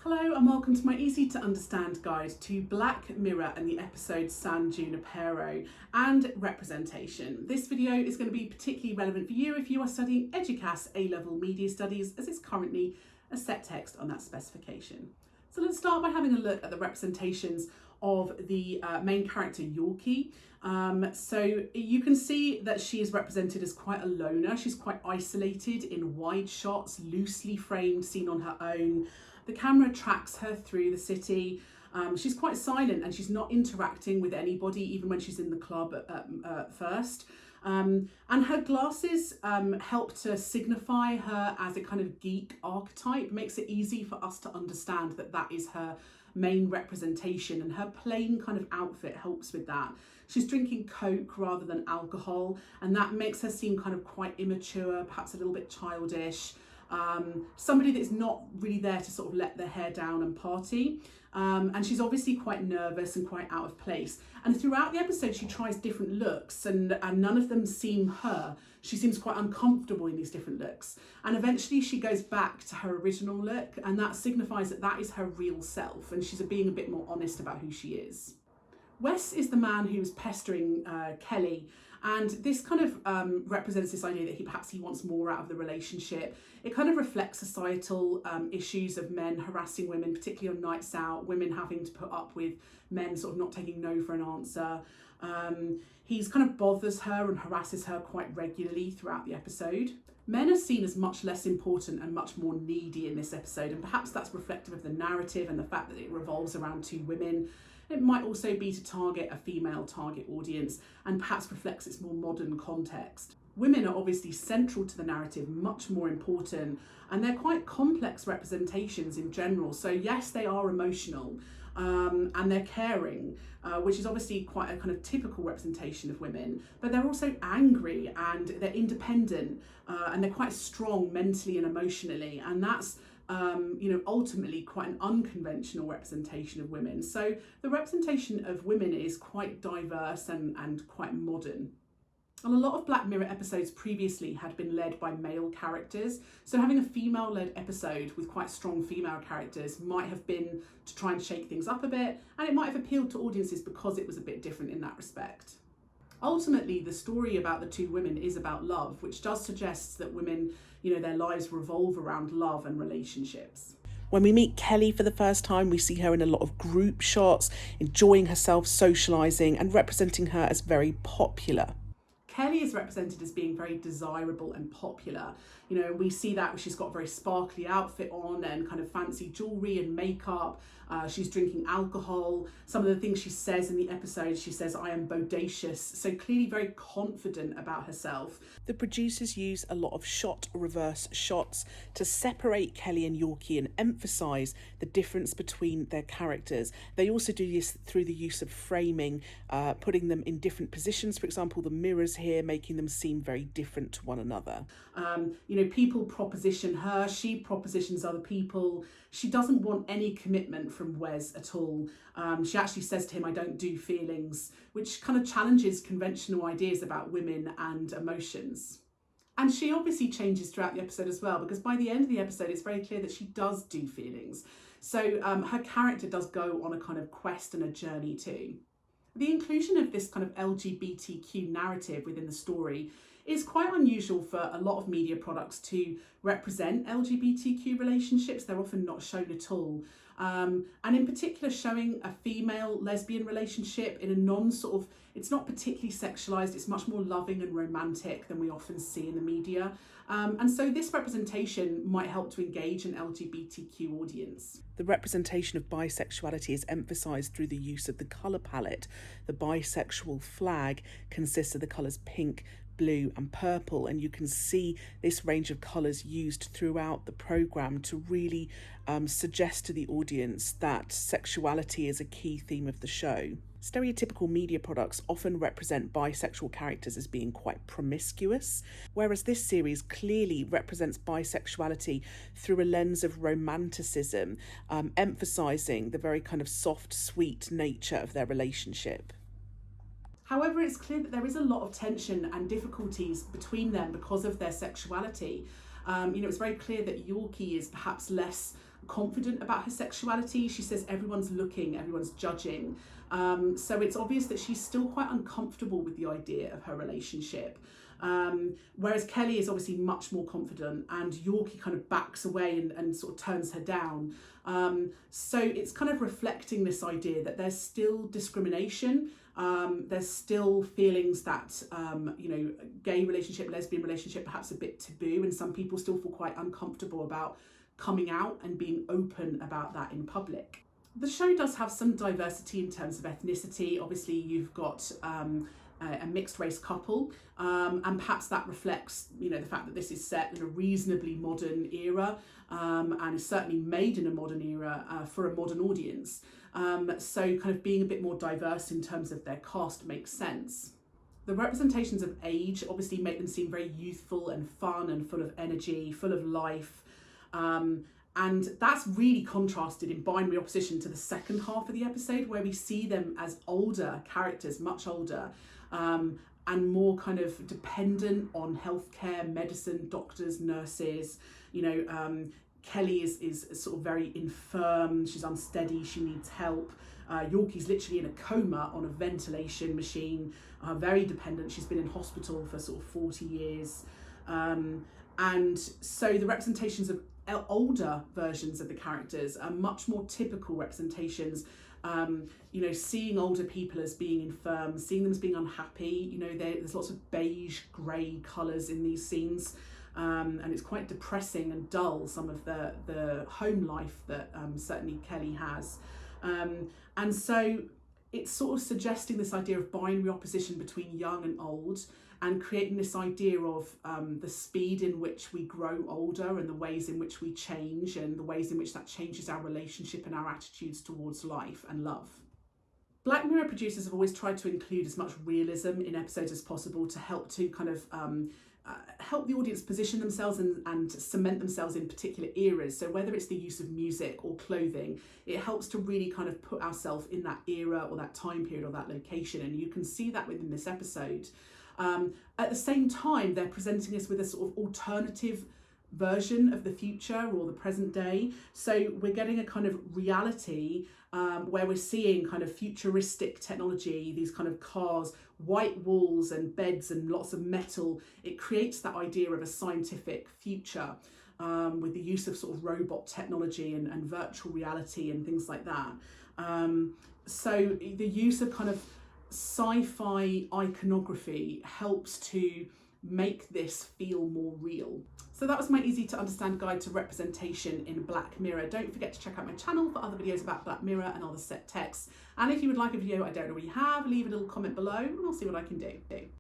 Hello and welcome to my easy to understand guide to Black Mirror and the episode San Junipero and representation. This video is going to be particularly relevant for you if you are studying Eduqas A-Level Media Studies, as it's currently a set text on that specification. So let's start by having a look at the representations of the main character Yorkie. So you can see that she is represented as quite a loner. She's quite isolated in wide shots, loosely framed, seen on her own. The camera tracks her through the city. She's quite silent and she's not interacting with anybody, even when she's in the club at first. And her glasses help to signify her as a kind of geek archetype, makes it easy for us to understand that that is her main representation, and her plain kind of outfit helps with that. She's drinking Coke rather than alcohol, and that makes her seem kind of quite immature, perhaps a little bit childish. Somebody that's not really there to sort of let their hair down and party. And she's obviously quite nervous and quite out of place. And throughout the episode, she tries different looks and none of them seem her. She seems quite uncomfortable in these different looks. And eventually she goes back to her original look, and that signifies that that is her real self, and she's being a bit more honest about who she is. Wes is the man who's pestering Kelly, and this kind of represents this idea that perhaps he wants more out of the relationship. It kind of reflects societal issues of men harassing women, particularly on nights out, women having to put up with men sort of not taking no for an answer. He's kind of bothers her and harasses her quite regularly throughout the episode. Men are seen as much less important and much more needy in this episode, and perhaps that's reflective of the narrative and the fact that it revolves around two women. It might also be to target a female target audience and perhaps reflects its more modern context. Women are obviously central to the narrative, much more important, and they're quite complex representations in general. So yes, they are emotional and they're caring, which is obviously quite a kind of typical representation of women, but they're also angry and they're independent and they're quite strong mentally and emotionally, and that's ultimately quite an unconventional representation of women. So the representation of women is quite diverse and quite modern. And a lot of Black Mirror episodes previously had been led by male characters, so having a female-led episode with quite strong female characters might have been to try and shake things up a bit, and it might have appealed to audiences because it was a bit different in that respect. Ultimately, the story about the two women is about love, which does suggest that women, their lives revolve around love and relationships. When we meet Kelly for the first time, we see her in a lot of group shots, enjoying herself, socialising, and representing her as very popular. Kelly is represented as being very desirable and popular. We see that she's got a very sparkly outfit on and kind of fancy jewellery and makeup. She's drinking alcohol. Some of the things she says in the episode, she says, "I am bodacious." So clearly very confident about herself. The producers use a lot of shot reverse shots to separate Kelly and Yorkie and emphasise the difference between their characters. They also do this through the use of framing, putting them in different positions. For example, the mirrors here, making them seem very different to one another. People proposition her, she propositions other people. She doesn't want any commitment from Wes at all. She actually says to him, "I don't do feelings," which kind of challenges conventional ideas about women and emotions. And she obviously changes throughout the episode as well, because by the end of the episode, it's very clear that she does do feelings. So her character does go on a kind of quest and a journey too. The inclusion of this kind of LGBTQ narrative within the story is quite unusual for a lot of media products to represent LGBTQ relationships. They're often not shown at all. And in particular, showing a female lesbian relationship in a it's not particularly sexualized, it's much more loving and romantic than we often see in the media. And so this representation might help to engage an LGBTQ audience. The representation of bisexuality is emphasised through the use of the colour palette. The bisexual flag consists of the colours pink, blue and purple, and you can see this range of colours used throughout the programme to really suggest to the audience that sexuality is a key theme of the show. Stereotypical media products often represent bisexual characters as being quite promiscuous, whereas this series clearly represents bisexuality through a lens of romanticism, emphasising the very kind of soft, sweet nature of their relationship. However, it's clear that there is a lot of tension and difficulties between them because of their sexuality. It's very clear that Yorkie is perhaps less confident about her sexuality. She says everyone's looking, everyone's judging. So it's obvious that she's still quite uncomfortable with the idea of her relationship. Whereas Kelly is obviously much more confident, and Yorkie kind of backs away and sort of turns her down. So it's kind of reflecting this idea that there's still discrimination. There's still feelings that, gay relationship, lesbian relationship, perhaps a bit taboo, and some people still feel quite uncomfortable about coming out and being open about that in public. The show does have some diversity in terms of ethnicity. Obviously, you've got a mixed race couple, and perhaps that reflects, the fact that this is set in a reasonably modern era, and is certainly made in a modern era for a modern audience. So kind of being a bit more diverse in terms of their cast makes sense. The representations of age obviously make them seem very youthful and fun and full of energy, full of life. And that's really contrasted in binary opposition to the second half of the episode, where we see them as older characters, much older, and more kind of dependent on healthcare, medicine, doctors, nurses. Kelly is sort of very infirm, she's unsteady, she needs help. Yorkie's literally in a coma on a ventilation machine, very dependent. She's been in hospital for sort of 40 years. And so the representations of older versions of the characters are much more typical representations. Seeing older people as being infirm, seeing them as being unhappy. There's lots of beige, grey colours in these scenes. And it's quite depressing and dull, some of the home life that certainly Kelly has. And so it's sort of suggesting this idea of binary opposition between young and old, and creating this idea of the speed in which we grow older, and the ways in which we change, and the ways in which that changes our relationship and our attitudes towards life and love. Black Mirror producers have always tried to include as much realism in episodes as possible to help to kind of help the audience position themselves and cement themselves in particular eras. So whether it's the use of music or clothing, it helps to really kind of put ourselves in that era or that time period or that location. And you can see that within this episode. At the same time, they're presenting us with a sort of alternative version of the future or the present day. So we're getting a kind of reality where we're seeing kind of futuristic technology, these kind of cars, white walls and beds and lots of metal. It creates that idea of a scientific future with the use of sort of robot technology and virtual reality and things like that. So the use of kind of sci-fi iconography helps to make this feel more real. So that was my easy to understand guide to representation in Black Mirror. Don't forget to check out my channel for other videos about Black Mirror and other set texts. And if you would like a video I don't already have, leave a little comment below and I'll see what I can do.